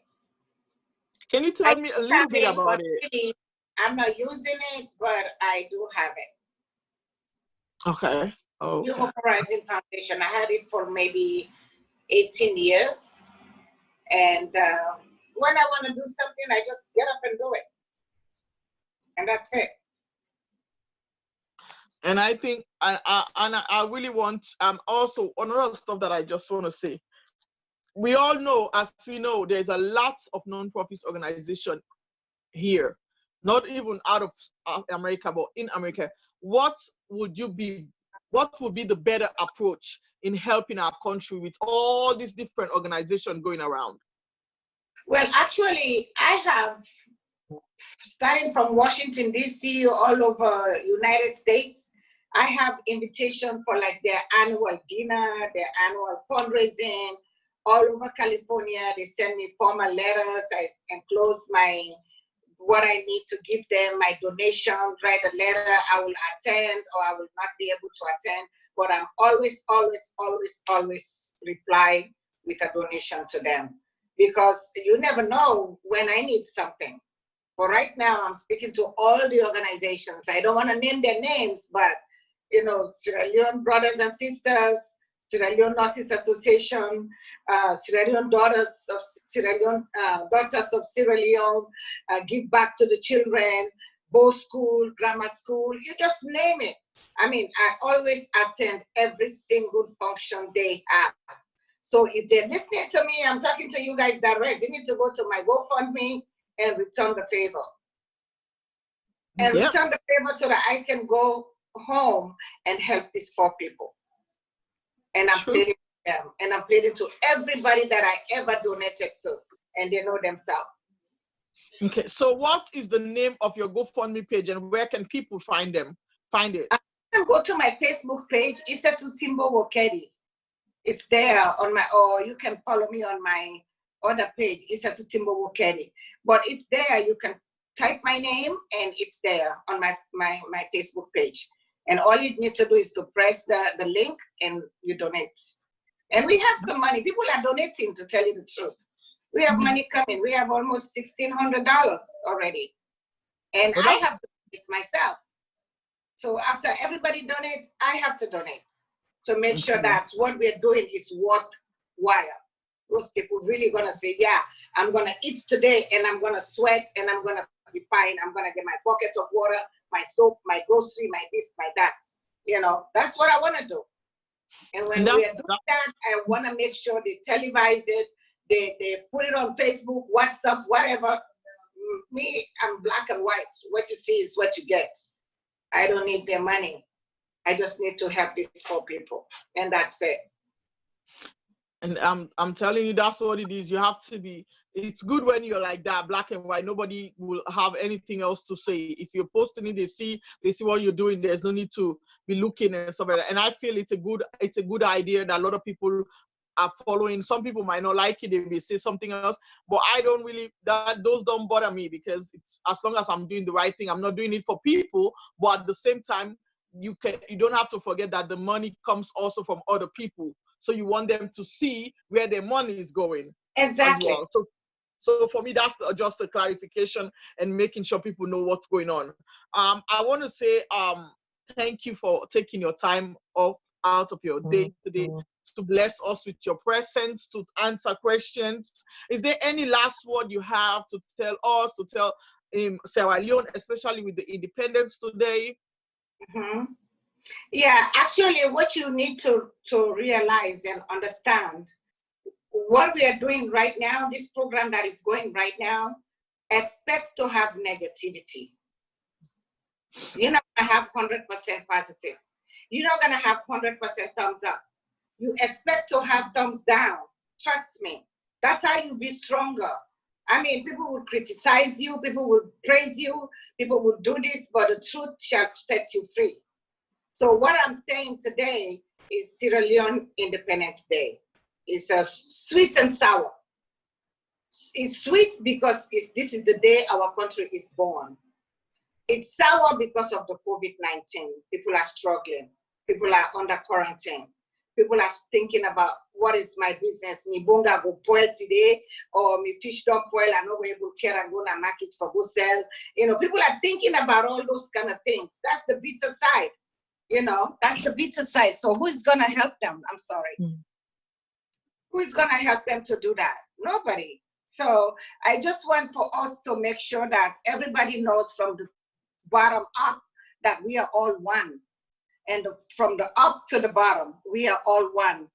Can you tell me a little bit about it? Really, I'm not using it, but I do have it. Okay. Oh, New Hope Horizon Foundation. I had it for maybe 18 years. And when I want to do something, I just get up and do it. And that's it. And I think I really want also another stuff that I just want to say. We all know, as we know, there's a lot of non-profit organization here, not even out of America, but in America. What would be the better approach in helping our country with all these different organizations going around? Well, actually, I have, starting from Washington, D.C., all over United States, I have invitation for like their annual dinner, their annual fundraising, all over California. They send me formal letters. I enclose what I need to give them, my donation, write a letter. I will attend or I will not be able to attend, but I'm always reply with a donation to them, because you never know when I need something. But right now I'm speaking to all the organizations. I don't want to name their names, but Sierra Leone Brothers and Sisters, Sierra Leone Nurses Association, Sierra Leone Daughters of Sierra Leone, Give Back to the Children, Bow School, Grammar School, you just name it. I mean, I always attend every single function they have. So if they're listening to me, I'm talking to you guys direct. You need to go to my GoFundMe and return the favor. And return the favor so that I can go home and help these poor people. And I'm pleading to them. And I'm pleading to everybody that I ever donated to. And they know themselves. Okay, so what is the name of your GoFundMe page and where can people find it? You can go to my Facebook page, Isatu Timbo Wokedi. It's there or you can follow me on my other page, Isatu Timbo Wokedi. But it's there, you can type my name and it's there on my Facebook page. And all you need to do is to press the link and you donate. And we have some money. People are donating, to tell you the truth. We have money coming. We have almost $1,600 already. And I have to donate myself. So after everybody donates, I have to donate to make sure that what we're doing is worthwhile. Those people really gonna say, yeah, I'm gonna eat today and I'm gonna sweat and I'm gonna be fine. I'm gonna get my bucket of water, my soap, my grocery, my this, my that. That's what I wanna do. And when we are doing that, I wanna make sure they televise it, they put it on Facebook, WhatsApp, whatever. Me, I'm black and white. What you see is what you get. I don't need their money. I just need to help these poor people. And that's it. And I'm telling you, that's what it is. You have to be, it's good when you're like that, black and white. Nobody will have anything else to say. If you're posting it, they see what you're doing. There's no need to be looking and stuff like that. And I feel it's a good idea that a lot of people are following. Some people might not like it, they may say something else, but I don't really, those don't bother me, because it's, as long as I'm doing the right thing, I'm not doing it for people, but at the same time, you don't have to forget that the money comes also from other people. So you want them to see where their money is going. Exactly. As well. So for me, that's just a clarification and making sure people know what's going on. I want to say thank you for taking your time out of your day today to bless us with your presence, to answer questions. Is there any last word you have to tell us, to tell Sierra Leone, especially with the independence today? Mm-hmm. Yeah, actually, what you need to realize and understand, what we are doing right now, this program that is going right now, expects to have negativity. You're not going to have 100% positive. You're not going to have 100% thumbs up. You expect to have thumbs down. Trust me. That's how you be stronger. I mean, people will criticize you, people will praise you, people will do this, but the truth shall set you free. So what I'm saying today is Sierra Leone Independence Day. It's a sweet and sour. It's sweet because this is the day our country is born. It's sour because of the COVID-19. People are struggling. People are under quarantine. People are thinking about, what is my business? Me bonga go boil today, or me fish don't boil, I know we able to care and go to market for go sell. You know, people are thinking about all those kind of things. That's the bitter side. You know, that's the bitter side. So who is going to help them? I'm sorry. Who is going to help them to do that? Nobody. So I just want for us to make sure that everybody knows from the bottom up that we are all one. And from the up to the bottom, we are all one.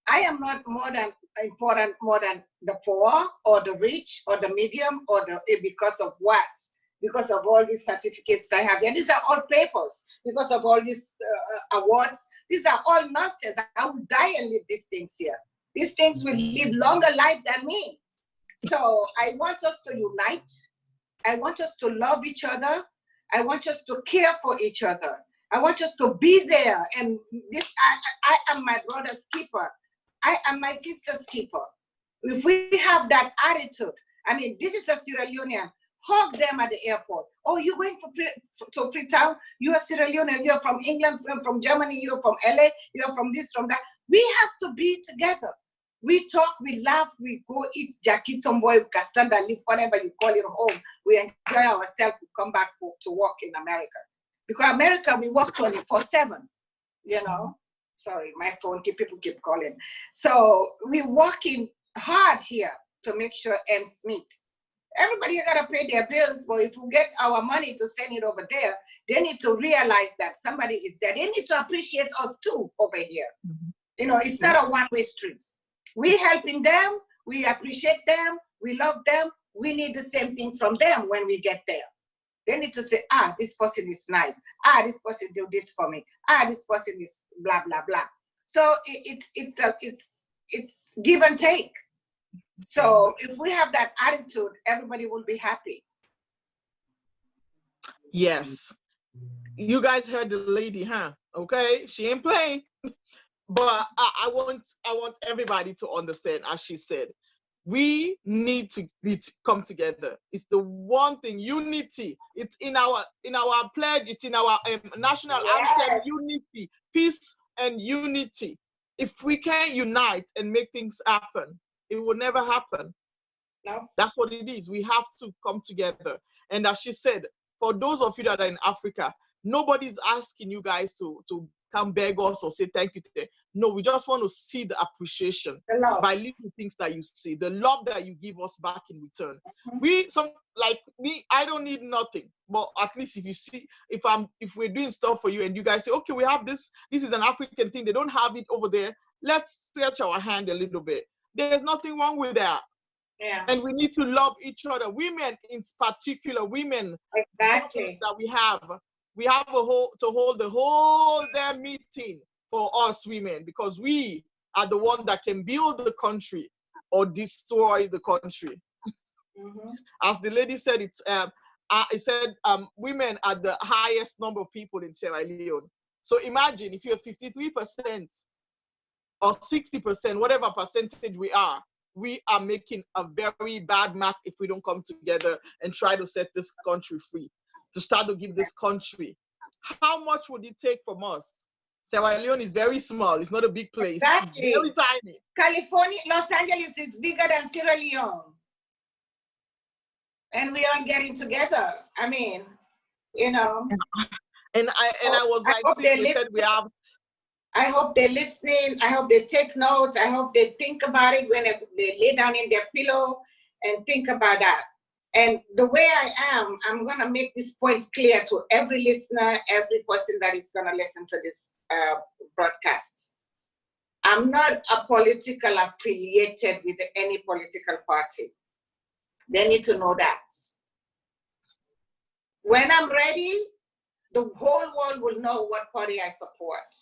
I am not more than important, more than the poor or the rich or the medium or because of what? Because of all these certificates I have. And these are all papers. Because of all these awards, these are all nonsense. I will die and leave these things here. These things will live longer life than me. So I want us to unite. I want us to love each other. I want us to care for each other. I want us to be there. And this, I am my brother's keeper. I am my sister's keeper. If we have that attitude, I mean, this is a Sierra Leonean. Hug them at the airport. Oh, you're going to Freetown? You're a Sierra Leonean. You're from England, from Germany. You're from LA. You're from this, from that. We have to be together. We talk, we laugh, we go eat Jackie Tomboy, Castanda, live, whatever you call it, home. We enjoy ourselves. We come back to work in America. Because America, we work 24/7, you know. Sorry, my phone, people keep calling. So we're working hard here to make sure ends meet. Everybody got to pay their bills, but if we get our money to send it over there, they need to realize that somebody is there. They need to appreciate us too over here. You know, it's not a one-way street. We helping them, we appreciate them, we love them. We need the same thing from them when we get there. They need to say, this person is nice. This person do this for me. This person is blah, blah, blah. So it's give and take. So if we have that attitude, everybody will be happy. Yes. You guys heard the lady, huh? Okay, she ain't playing. But I want everybody to understand, as she said, we need to come together. It's the one thing, unity. It's in our pledge. It's in our national anthem, unity, peace and unity. If we can't unite and make things happen, it will never happen. No. That's what it is. We have to come together. And as she said, for those of you that are in Africa, nobody's asking you guys to come beg us or say thank you today. No, we just want to see the appreciation by little things that you see, the love that you give us back in return. Like me, I don't need nothing, but at least if you see, if we're doing stuff for you and you guys say, okay, we have this is an African thing, they don't have it over there, let's stretch our hand a little bit. There's nothing wrong with that. Yeah. And we need to love each other. Women in particular, women. Exactly. That we have to hold the whole damn meeting for us women, because we are the one that can build the country or destroy the country. As the lady said, it said women are the highest number of people in Sierra Leone. So imagine if you're 53% or 60%, whatever percentage we are making a very bad mark if we don't come together and try to set this country free, to start to give this country. How much would it take from us? Sierra Leone is very small. It's not a big place. Exactly. It's very tiny. California, Los Angeles is bigger than Sierra Leone. And we are getting together. I mean, you know. And I was like, we said we have. I hope they're listening. I hope they take notes. I hope they think about it when they lay down in their pillow and think about that. And the way I am, I'm going to make these points clear to every listener, every person that is going to listen to this broadcast. I'm not a political affiliated with any political party. They need to know that. When I'm ready, the whole world will know what party I support.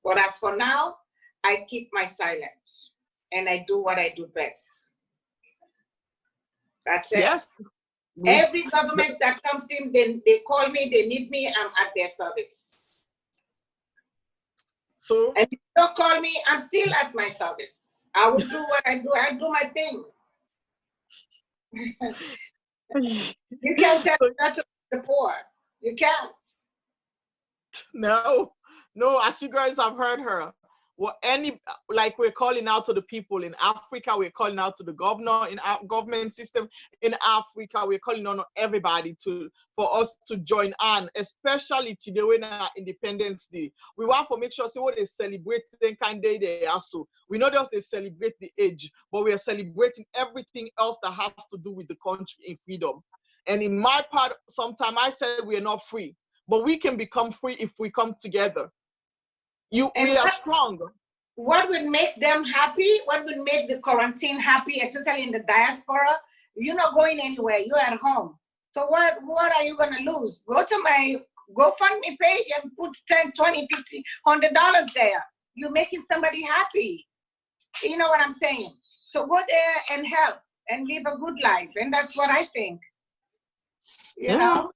But as for now, I keep my silence and I do what I do best. That's it. Yes. Every government that comes in, they call me, they need me, I'm at their service. So, and if you don't call me, I'm still at my service. I will do what I do. I do my thing. You can't tell me not to the poor. You can't. no, as you guys have heard her. Well, like we're calling out to the people in Africa, we're calling out to the governor in our government system in Africa, we're calling on everybody for us to join on, especially today when our Independence Day. We want to make sure what they celebrate the kind of day they also. We know that they celebrate the age, but we are celebrating everything else that has to do with the country in freedom. And in my part, sometimes I said we are not free, but we can become free if we come together. We are strong. What would make them happy? What would make the quarantine happy, especially in the diaspora? You're not going anywhere. You're at home. So what are you going to lose? Go to my GoFundMe page and put $10, $20, $50, $100 there. You're making somebody happy. You know what I'm saying? So go there and help and live a good life. And that's what I think. You know?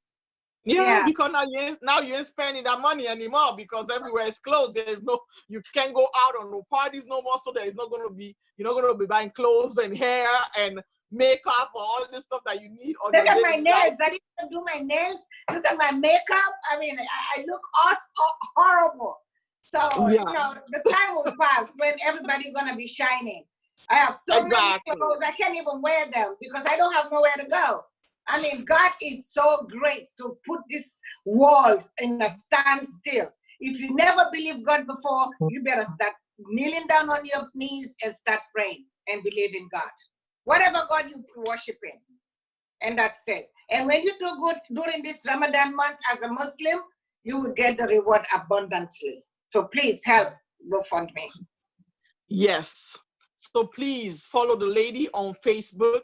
Yeah, because now you ain't spending that money anymore because everywhere is closed. You can't go out on no parties no more. So you're not gonna be buying clothes and hair and makeup or all this stuff that you need. Look at my nails. I didn't even do my nails. Look at my makeup. I mean, I look horrible. So you know, the time will pass when everybody's gonna be shining. I have so many clothes. I can't even wear them because I don't have nowhere to go. I mean, God is so great to put this world in a standstill. If you never believed God before, you better start kneeling down on your knees and start praying and believe in God. Whatever God you worshiping. And that's it. And when you do good during this Ramadan month as a Muslim, you will get the reward abundantly. So please help GoFundMe. Yes. So please follow the lady on Facebook,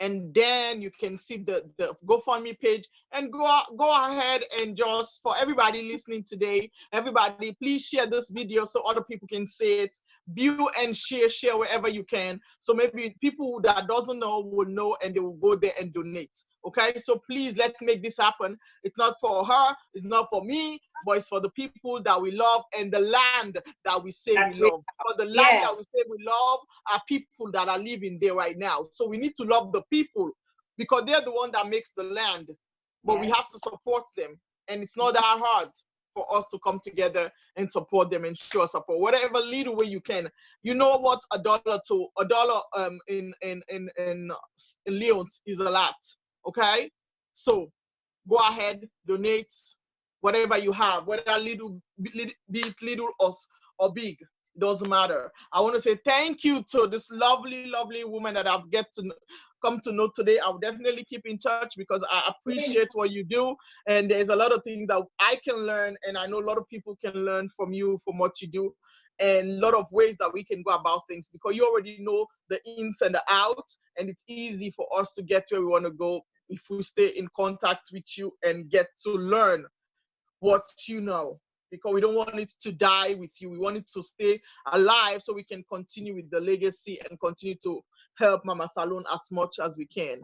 and then you can see the GoFundMe page, and go ahead and just, for everybody listening today, everybody, please share this video so other people can see it, view and share wherever you can. So maybe people that doesn't know will know and they will go there and donate. Okay, so please let's make this happen. It's not for her, it's not for me, but it's for the people that we love and the land that we say we love. For the land that we say we love are people that are living there right now. So we need to love the people because they're the one that makes the land. But we have to support them. And it's not that hard for us to come together and support them and show support. Whatever little way you can. You know what $1 in Leons is a lot. Okay? So go ahead, donate whatever you have, whether little, be it little or big, doesn't matter. I want to say thank you to this lovely woman that I've come to know today. I'll definitely keep in touch because I appreciate what you do, and there's a lot of things that I can learn, and I know a lot of people can learn from you, from what you do, and a lot of ways that we can go about things because you already know the ins and the outs, and it's easy for us to get where we want to go if we stay in contact with you and get to learn what you know, because we don't want it to die with you. We want it to stay alive so we can continue with the legacy and continue to help Mama Salone as much as we can.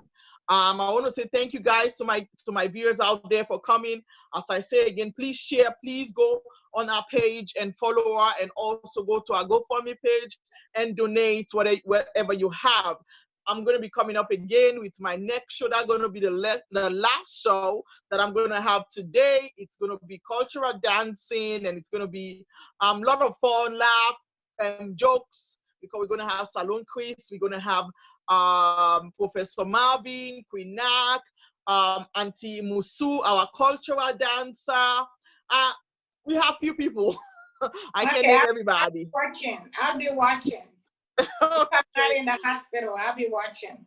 I want to say thank you guys to my viewers out there for coming. As I say again, please share, please go on our page and follow her, and also go to our GoFundMe page and donate whatever you have. I'm going to be coming up again with my next show. That's going to be the last show that I'm going to have today. It's going to be cultural dancing, and it's going to be a lot of fun, laugh, and jokes, because we're going to have Salon Chris, we're going to have Professor Marvin, Queen Nak, Auntie Musu, our cultural dancer. We have few people. I can't name everybody. I'll be watching. I'm not in the hospital. I'll be watching.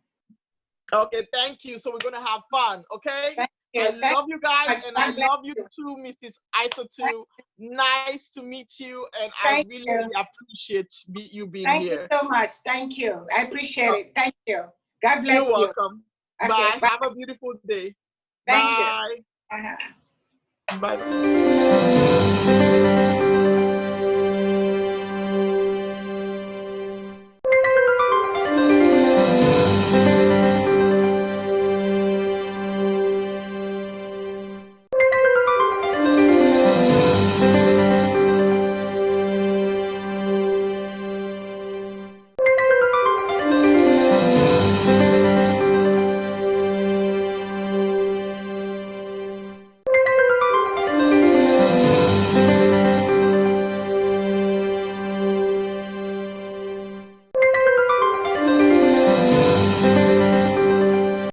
Okay, thank you. So we're going to have fun, okay? Thank you. I love you guys, and I love you you too, Mrs. Isa too. Nice to meet you, and I really appreciate you being here. Thank you so much. Thank you. I appreciate it. Thank you. God bless you. You're welcome. Okay, bye. Have a beautiful day. Thank bye. you. Uh-huh. Bye.